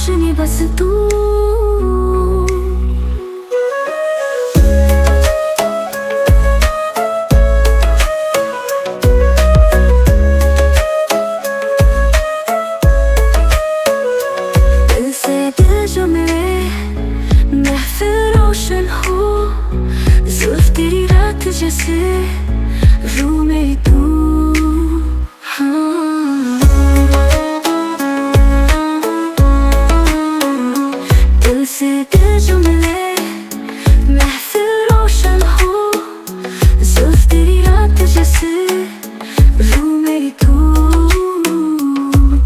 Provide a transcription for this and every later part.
रोशनी बस तू। दिल से दिल जो मिले महफिल रोशन हो, जुल्फ तेरी रात जैसे रूह मेरी तू। दिल से दिल जो मिले महफिल रोशन हो, जुल्फ तेरी रात जैसे रूह मेरी तू।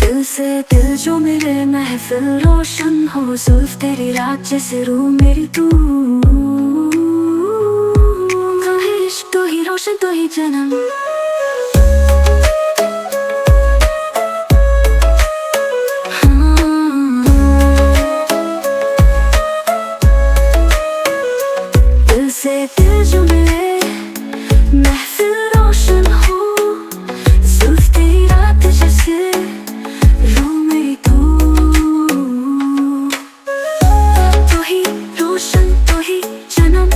दिल से दिल जो मिले महफिल रोशन हो, जुल्फ तेरी रात जैसे रूह मेरी तू। तू ही इश्क, तू ही रोशन, तू ही जन्म। दिल से दिल जो मिले महफिल रोशन हो, जुल्फ तेरी रात जैसे रूह मेरी तू। तू ही रोशन, तू ही जन्म,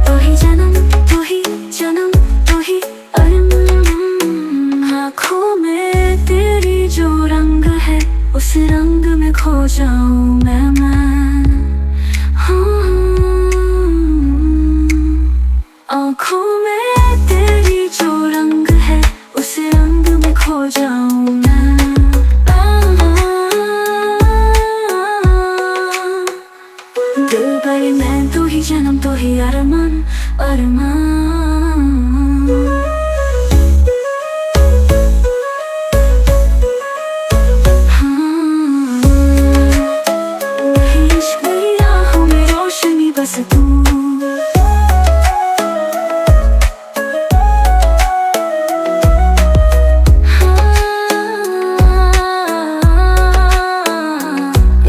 तू ही जन्म, तू ही जन्म, तू ही अरमान। आँखों में तेरी जो रंग है, उस रंग में खो जाऊं मैं। आँखों में तेरी जो रंग है, उस रंग में खो जाऊं मैं। दिल भरी मैं, तू ही जन्म, तू ही अरमान, अरमान। इश्क मेरी राहों में रोशनी बस तू।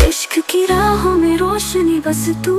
इश्क की राहों में रोशनी बस तू।